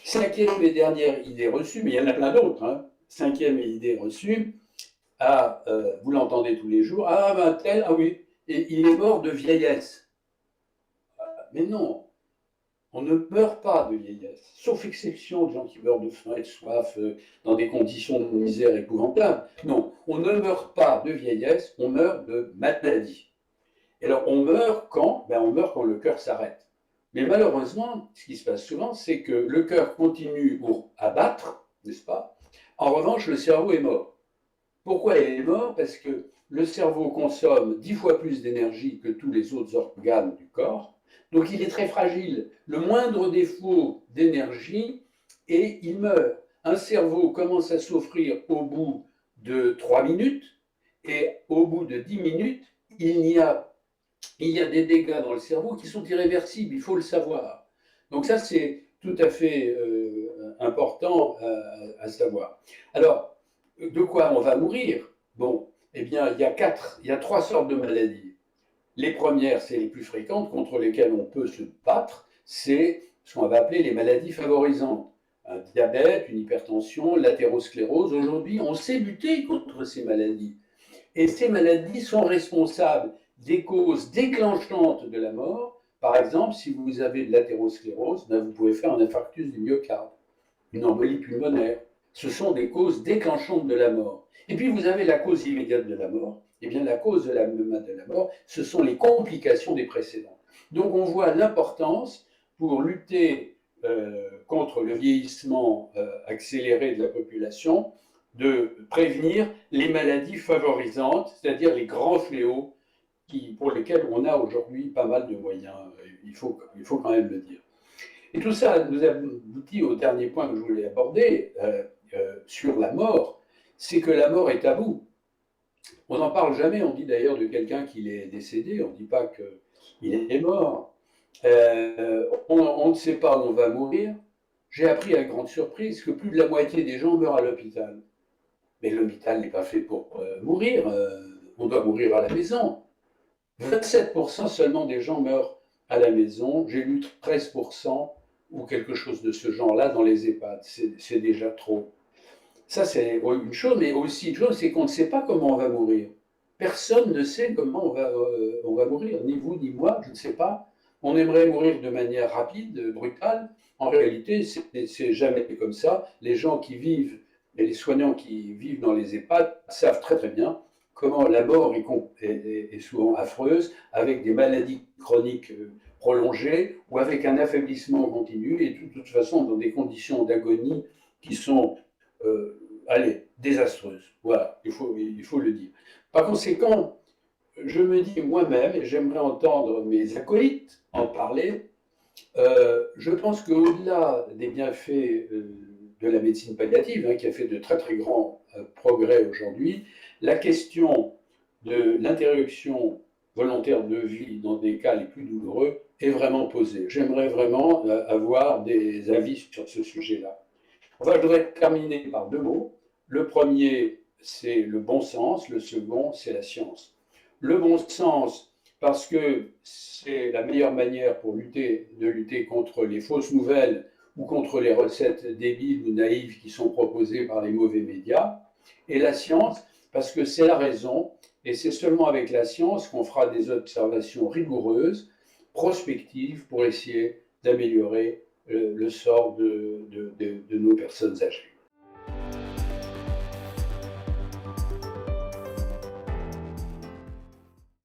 Cinquième et dernière idée reçue, mais il y en a plein d'autres. Hein. Cinquième idée reçue, vous l'entendez tous les jours, ah ben tel, ah oui, et il est mort de vieillesse. Mais non, on ne meurt pas de vieillesse, sauf exception de gens qui meurent de faim et de soif dans des conditions de misère épouvantables. Non, on ne meurt pas de vieillesse, on meurt de maladie. Et alors, on meurt quand? On meurt quand le cœur s'arrête. Mais malheureusement, ce qui se passe souvent, c'est que le cœur continue à battre, n'est-ce pas? En revanche, le cerveau est mort. Pourquoi il est mort? Parce que le cerveau consomme 10 fois plus d'énergie que tous les autres organes du corps. Donc il est très fragile. Le moindre défaut d'énergie et il meurt. Un cerveau commence à souffrir au bout de 3 minutes et au bout de 10 minutes, il y a des dégâts dans le cerveau qui sont irréversibles, il faut le savoir. Donc ça, c'est tout à fait important à savoir. Alors, de quoi on va mourir? Bon, eh bien, il y a trois sortes de maladies. Les premières, c'est les plus fréquentes, contre lesquelles on peut se battre, c'est ce qu'on va appeler les maladies favorisantes. Un diabète, une hypertension, l'athérosclérose. Aujourd'hui, on sait lutter contre ces maladies. Et ces maladies sont responsables des causes déclenchantes de la mort. Par exemple, si vous avez de l'athérosclérose, vous pouvez faire un infarctus du myocarde, une embolie pulmonaire. Ce sont des causes déclenchantes de la mort. Et puis vous avez la cause immédiate de la mort. Eh bien, la cause de la mort, ce sont les complications des précédentes. Donc on voit l'importance pour lutter contre le vieillissement accéléré de la population de prévenir les maladies favorisantes, c'est-à-dire les grands fléaux pour lesquels on a aujourd'hui pas mal de moyens. Il faut quand même le dire. Et tout ça nous aboutit au dernier point que je voulais aborder sur la mort, c'est que la mort est tabou. On n'en parle jamais, on dit d'ailleurs de quelqu'un qui est décédé, on ne dit pas qu'il est mort. On ne sait pas où on va mourir. J'ai appris à grande surprise que plus de la moitié des gens meurent à l'hôpital. Mais l'hôpital n'est pas fait pour mourir, on doit mourir à la maison. 27% seulement des gens meurent à la maison. J'ai lu 13% ou quelque chose de ce genre-là dans les EHPAD. C'est déjà trop. Ça, c'est une chose, mais aussi une chose, c'est qu'on ne sait pas comment on va mourir. Personne ne sait comment on va mourir, ni vous, ni moi, je ne sais pas. On aimerait mourir de manière rapide, brutale. En réalité, c'est jamais comme ça. Les gens qui vivent et les soignants qui vivent dans les EHPAD savent très très bien comment la mort est souvent affreuse, avec des maladies chroniques prolongées ou avec un affaiblissement continu et de toute façon dans des conditions d'agonie qui sont désastreuses. Voilà, il faut le dire. Par conséquent, je me dis moi-même, et j'aimerais entendre mes acolytes en parler, je pense qu'au-delà des bienfaits de la médecine palliative, qui a fait de très très grands progrès aujourd'hui, la question de l'interruption volontaire de vie dans des cas les plus douloureux est vraiment posée. J'aimerais vraiment avoir des avis sur ce sujet-là. Enfin, je voudrais terminer par deux mots. Le premier, c'est le bon sens. Le second, c'est la science. Le bon sens, parce que c'est la meilleure manière de lutter contre les fausses nouvelles ou contre les recettes débiles ou naïves qui sont proposées par les mauvais médias. Et la science, parce que c'est la raison, et c'est seulement avec la science qu'on fera des observations rigoureuses, prospectives, pour essayer d'améliorer le sort de nos personnes âgées.